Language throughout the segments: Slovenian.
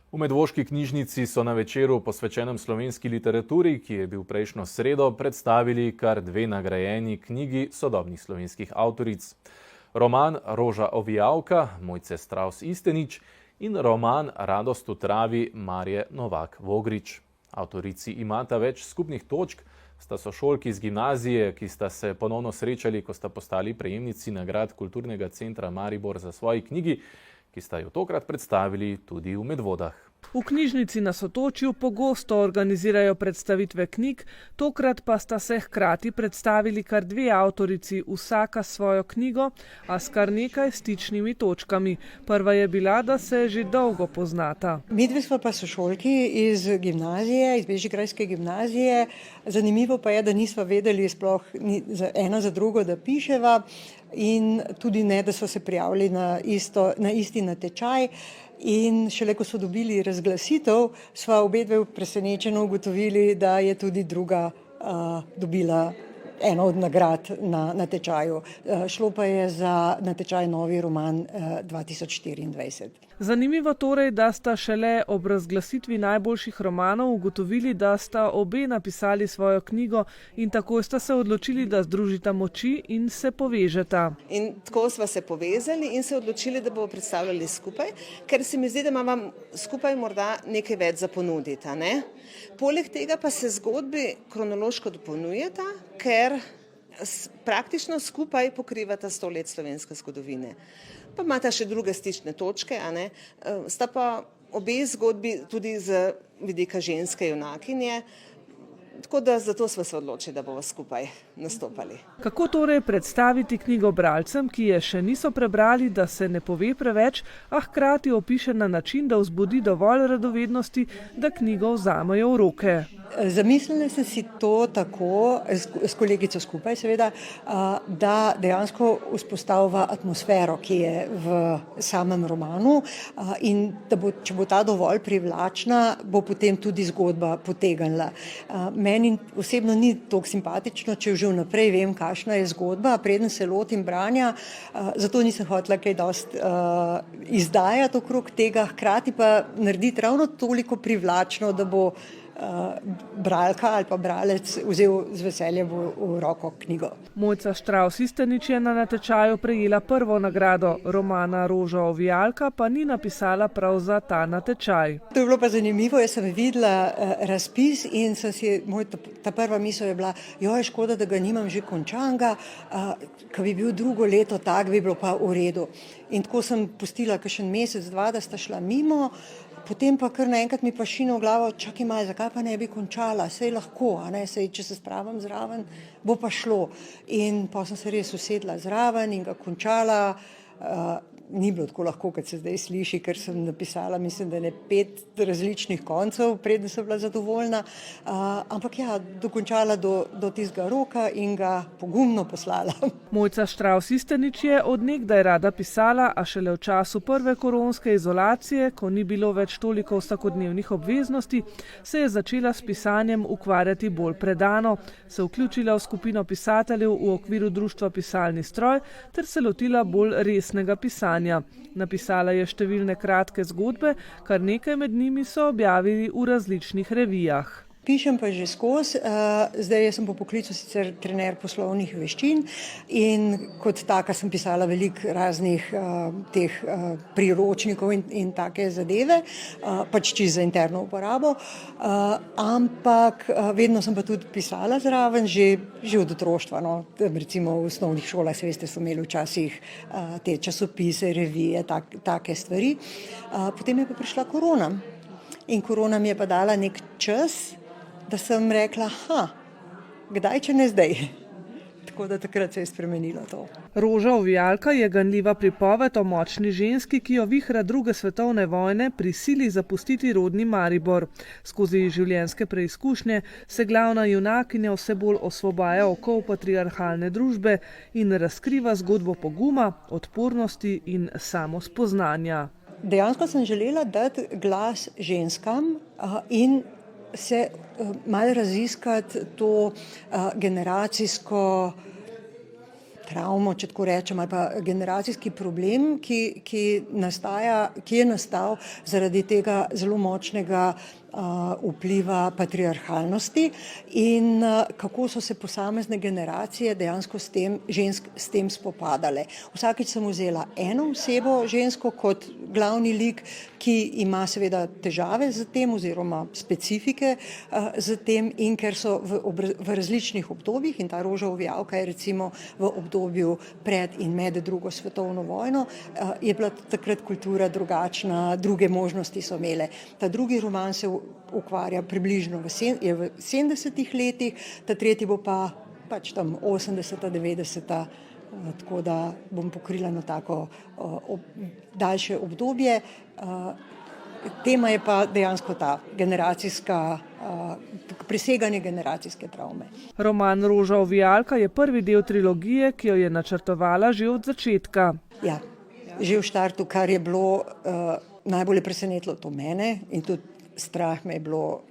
V Medvoški knjižnici so na večeru posvečenem slovenski literaturi, ki je bil prejšnjo sredo, predstavili kar dve nagrajeni knjigi sodobnih slovenskih avtoric. Roman Roža Ovijalka Mojce Strauss-Istenič in roman Radost v travi Marje Novak-Vogrič. Avtorici imata več skupnih točk, sta sošolki z gimnazije, ki sta se ponovno srečali, ko sta postali prejemnici nagrad Kulturnega centra Maribor za svoji knjigi, ki sta jo tokrat predstavili tudi v Medvodah. V knjižnici na Sotočju pogosto organizirajo predstavitve knjig, tokrat pa sta se hkrati predstavili kar dve avtorici, vsaka svojo knjigo, a s kar nekaj stičnimi točkami. Prva je bila, da se že dolgo poznata. Midve smo pa sošolki iz gimnazije, iz Bežigrajske gimnazije. Zanimivo pa je, da nisva vedeli sploh ena za drugo, da piševa, in tudi ne, da so se prijavili na isti natečaj. In šele ko so dobili razglasitev, sva obedve presenečeno ugotovili, da je tudi druga dobila eno od nagrad na natečaju. Šlo pa je za natečaj Novi roman 2024. Zanimivo torej, da sta šele ob razglasitvi najboljših romanov ugotovili, da sta obe napisali svojo knjigo, in tako sta se odločili, da združita moči in se povežeta. In tako sva se povezali in se odločili, da bomo predstavljali skupaj, ker se mi zdi, da imamo skupaj morda nekaj več za ponuditi, ne? Poleg tega pa se zgodbi kronološko dopolnjujeta, ker praktično skupaj pokrivata 100 let slovenske zgodovine. Pa imata še druge stične točke, a ne? Sta pa obe zgodbi tudi z vidika ženske junakinje, tako da zato smo se odločili, da bomo skupaj nastopali. Kako torej predstaviti knjigo bralcem, ki je še niso prebrali, da se ne pove preveč, a hkrati opiše na način, da vzbudi dovolj radovednosti, da knjigo vzamejo v roke? Zamislila sem si to tako, s kolegico skupaj seveda, da dejansko vzpostavlja atmosfero, ki je v samem romanu, in da če bo ta dovolj privlačna, bo potem tudi zgodba potegnila. Meni osebno ni toliko simpatično, če že vnaprej vem, kakšna je zgodba, preden se lotim branja, zato nisem hotela kaj dosti izdajati okrog tega, hkrati pa narediti ravno toliko privlačno, da bo bralka ali pa bralec vzel z veseljem v roko knjigo. Mojca Strauss-Istenič je na natečaju prejela prvo nagrado, romana Roža Ovijalka pa ni napisala prav za ta natečaj. To je bilo pa zanimivo, jaz sem videla razpis in ta prva misel je bila, joj, škoda, da ga nimam že končanega, ko bi bil drugo leto tak, bi bilo pa v redu. In tako sem pustila kakšen mesec, dva, da sta šla mimo. Potem pa kar naenkrat mi pa šino v glavo, čakaj malo, zakaj pa ne bi končala, sej lahko, a ne, sej če se spravim zraven, bo pa šlo. In pa sem se res usedla zraven in ga končala. Ni bilo tako lahko, kot se zdaj sliši, ker sem napisala, mislim, da ne 5 različnih koncev, preden sem bila zadovoljna, ampak ja, dokončala do tistega roka in ga pogumno poslala. Mojca Strauss-Istenič je od nekdaj rada pisala, a šele v času prve koronske izolacije, ko ni bilo več toliko vsakodnevnih obveznosti, se je začela s pisanjem ukvarjati bolj predano, se vključila v skupino pisateljev v okviru društva Pisalni stroj ter se lotila bolj resnega pisanja. Napisala je številne kratke zgodbe, kar nekaj med njimi so objavili v različnih revijah. Pišem pa že skozi, zdaj jaz sem po poklicu sicer trener poslovnih veščin in kot taka sem pisala veliko raznih teh priročnikov in take zadeve, pač čisto za interno uporabo, ampak vedno sem pa tudi pisala zraven, že od otroštva, no. Recimo v osnovnih šolah, se veste, so imeli včasih te časopise, revije, take stvari. Potem je pa prišla korona in korona mi je pa dala nek čas, da sem rekla, kdaj, če ne zdaj. Tako da takrat se je spremenilo to. Roža Ovijalka je ganljiva pripoved o močni ženski, ki jo vihra druge svetovne vojne prisili zapustiti rodni Maribor. Skozi življenjske preizkušnje se glavna junakinja vse bolj osvobaja okov patriarhalne družbe in razkriva zgodbo poguma, odpornosti in samospoznanja. Dejansko sem želela dati glas ženskam in se malo raziskati to generacijsko travmo, če tako rečem, ali pa generacijski problem, ki je nastal zaradi tega zelo močnega vpliva patriarhalnosti in kako so se posamezne generacije dejansko žensk s tem spopadale. Vsakič sem vzela eno osebo, žensko, kot glavni lik, ki ima seveda težave z tem oziroma specifike z tem, in ker so v različnih obdobjih, in ta Roža Ovijalka je recimo v obdobju pred in med drugo svetovno vojno, je bila takrat kultura drugačna, druge možnosti so imele. Ta drugi roman se ukvarja približno v 70 letih, ta tretji bo pa pač tam 80, 90, tako da bom pokrila na tako daljše obdobje. Tema je pa dejansko ta generacijska, preseganje generacijske travme. Roman Roža Ovijalka je prvi del trilogije, ki jo je načrtovala že od začetka. Ja, že v štartu, kar je bilo najbolj presenetilo to mene in tudi strah me je bilo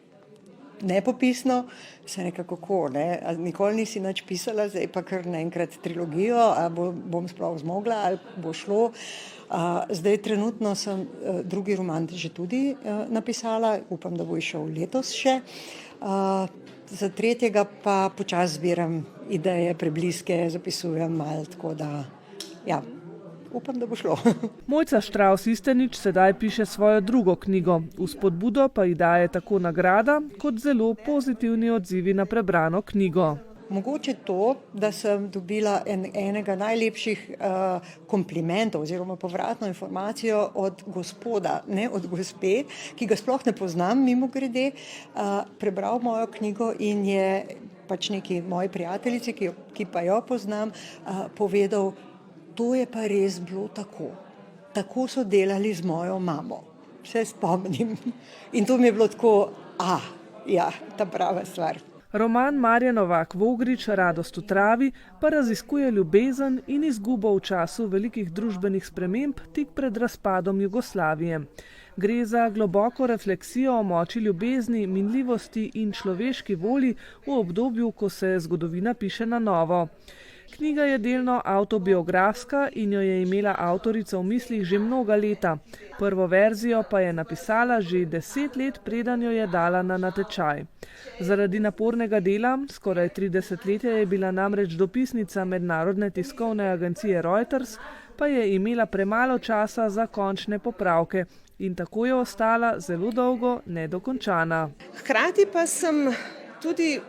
nepopisno, se nekako kako, ne? Nikoli nisi nič pisala, zdaj pa kar naenkrat trilogijo, ali bom sploh zmogla, ali bo šlo. Zdaj trenutno sem drugi roman že tudi napisala, upam, da bo išel letos še. Za tretjega pa počasi zbiram ideje, prebliske, zapisujem malo, tako da ja, upam, da bo šlo. Mojca Štravs-Istenič sedaj piše svojo drugo knjigo. Vzpodbudo pa ji daje tako nagrada, kot zelo pozitivni odzivi na prebrano knjigo. Mogoče to, da sem dobila enega najlepših komplimentov oziroma povratno informacijo od gospoda, ne od gospe, ki ga sploh ne poznam mimogrede, prebral mojo knjigo in je pač neki moji prijateljici, ki pa jo poznam, povedal, to je pa res bilo tako. Tako so delali z mojo mamo. Se spomnim. In to mi je bilo tako, ja, ta prava stvar. Roman Marje Novak-Vogrič Radost v travi pa raziskuje ljubezen in izgubo v času velikih družbenih sprememb tik pred razpadom Jugoslavije. Gre za globoko refleksijo o moči ljubezni, minljivosti in človeški volji v obdobju, ko se zgodovina piše na novo. Knjiga je delno avtobiografska in jo je imela avtorica v mislih že mnoga leta. Prvo verzijo pa je napisala že 10 let, preden jo je dala na natečaj. Zaradi napornega dela, skoraj 30 let je bila namreč dopisnica mednarodne tiskovne agencije Reuters, pa je imela premalo časa za končne popravke in tako je ostala zelo dolgo nedokončana. Hkrati pa sem tudi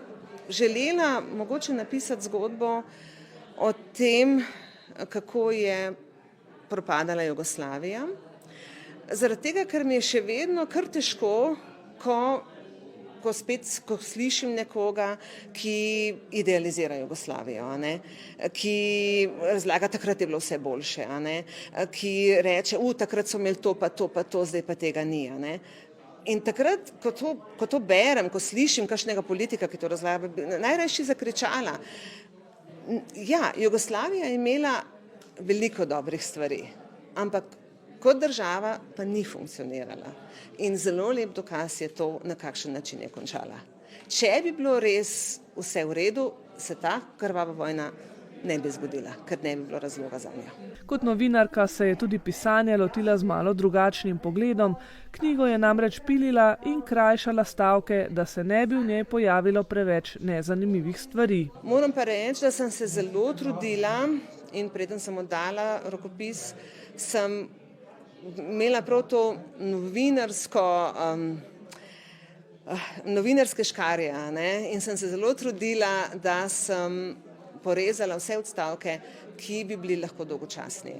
želela mogoče napisati zgodbo o tem, kako je propadala Jugoslavija. Zaradi tega, ker mi je še vedno kar težko, ko slišim nekoga, ki idealizira Jugoslavijo, ki razlaga, takrat je bilo vse boljše, ki reče, takrat so imeli to pa to, zdaj pa tega ni. In takrat, ko to berem, ko slišim kakšnega politika, ki to razlaga, najrajši zakričala. Ja, Jugoslavija je imela veliko dobrih stvari, ampak kot država pa ni funkcionirala. In zelo lep dokaz je to, na kakšen način je končala. Če bi bilo res vse v redu, se ta krvava vojna ne bi zgodila, ker ne bi bilo razloga za njo. Kot novinarka se je tudi pisanja lotila z malo drugačnim pogledom. Knjigo je namreč pilila in krajšala stavke, da se ne bi v njej pojavilo preveč nezanimivih stvari. Moram pa reči, da sem se zelo trudila in preden sem oddala rokopis, sem imela prav to novinarske škarje, in sem se zelo trudila, da sem porezala vse odstavke, ki bi bili lahko dolgočasni.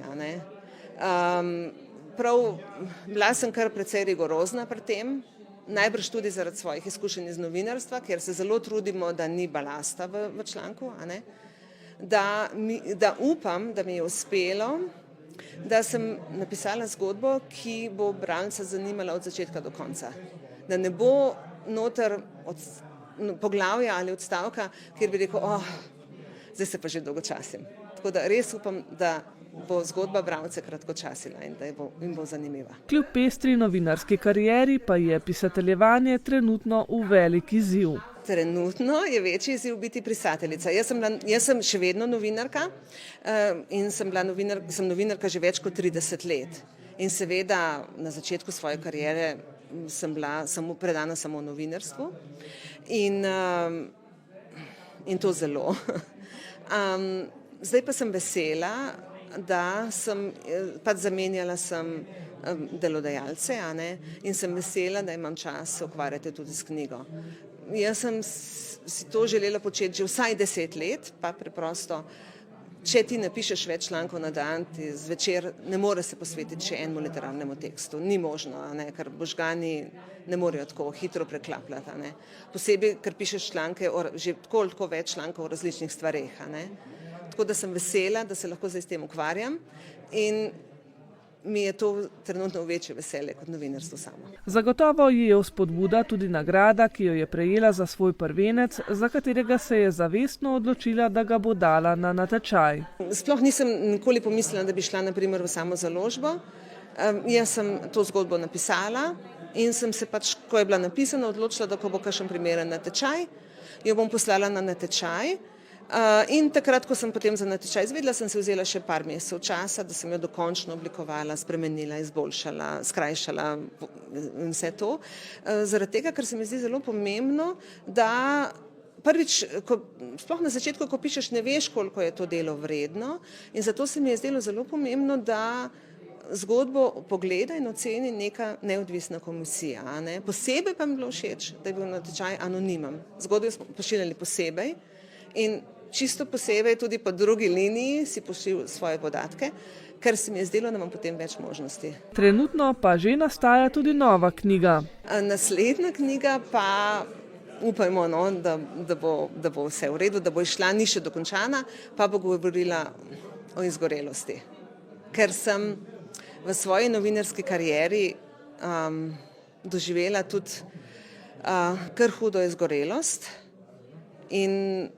Bila sem kar precej rigorozna pri tem, najbrž tudi zaradi svojih izkušenj iz novinarstva, ker se zelo trudimo, da ni balasta v članku, da upam, da mi je uspelo, da sem napisala zgodbo, ki bo bralca zanimala od začetka do konca. Da ne bo noter poglavja ali odstavka, kjer bi rekel, zdaj se pa že dolgočasim. Tako da res upam, da bo zgodba bralce kratkočasila in da jim bo zanimiva. Kljub pestri novinarski karieri pa je pisateljevanje trenutno v velik izziv. Trenutno je večji izziv biti pisateljica. Jaz sem še vedno novinarka in sem novinarka že več kot 30 let. In seveda na začetku svoje kariere sem bila predana samo novinarstvu in to zelo. Zdaj pa sem vesela, da sem zamenjala delodajalce, a ne, in sem vesela, da imam čas ukvarjati tudi s knjigo. Jaz sem si to želela početi že vsaj 10 let, pa preprosto, če ti napišeš več člankov na dan, ti zvečer ne more se posvetiti še enemu literarnemu tekstu. Ni možno, a ne, ker možgani ne morejo tako hitro preklapljati, a ne. Posebej, ker pišeš članke, že tako več člankov o različnih stvareh, a ne. Tako da sem vesela, da se lahko zdaj s tem ukvarjam in mi je to trenutno večje veselje kot novinarstvo samo. Zagotovo ji je vzpodbuda tudi nagrada, ki jo je prejela za svoj prvenec, za katerega se je zavestno odločila, da ga bo dala na natečaj. Sploh nisem nikoli pomislila, da bi šla na primer v samo založbo. Jaz sem to zgodbo napisala in sem se pač, ko je bila napisana, odločila, da ko bo kakšen primeren natečaj, jo bom poslala na natečaj. In takrat, ko sem potem za natečaj izvedela, sem se vzela še par mesecev časa, da sem jo dokončno oblikovala, spremenila, izboljšala, skrajšala in vse to. Zaradi tega, ker se mi zdi zelo pomembno, da prvič, sploh na začetku, ko pišeš, ne veš, koliko je to delo vredno, in zato se mi je zdelo zelo pomembno, da zgodbo pogleda in oceni neka neodvisna komisija. Ne? Posebej pa mi bilo všeč, da je bil natečaj anonimen. Zgodbo smo pošiljali posebej in čisto posebej tudi po drugi liniji si pošilj svoje podatke, ker se mi je zdelo, da imam potem več možnosti. Trenutno pa že nastaja tudi nova knjiga. Naslednja knjiga pa upajmo, no, da bo vse v redu, da bo izšla, ni še dokončana, pa bo govorila o izgorelosti. Ker sem v svoji novinarski karieri doživela tudi kar hudo izgorelost in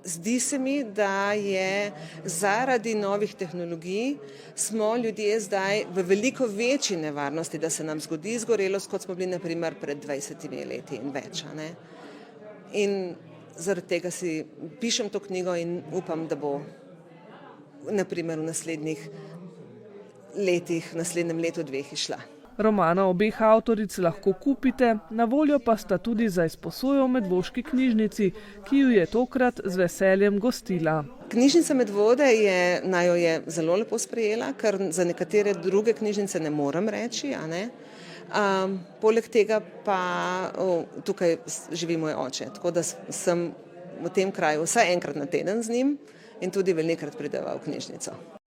zdi se mi, da je zaradi novih tehnologij smo ljudje zdaj v veliko večji nevarnosti, da se nam zgodi izgorelost, kot smo bili na primer pred 20 leti in več. Ne? In zaradi tega si pišem to knjigo in upam, da bo na primer v naslednjih letih, v naslednjem letu 2 išla. Romana obeh avtoric lahko kupite, na voljo pa sta tudi za izposojo v Medvoški knjižnici, ki ju je tokrat z veseljem gostila. Knjižnica Medvode jo je zelo lepo sprejela, kar za nekatere druge knjižnice ne morem reči, a ne. Poleg tega pa tukaj živi moj oče, tako da sem v tem kraju vsaj enkrat na teden z njim in tudi velikokrat prideva v knjižnico.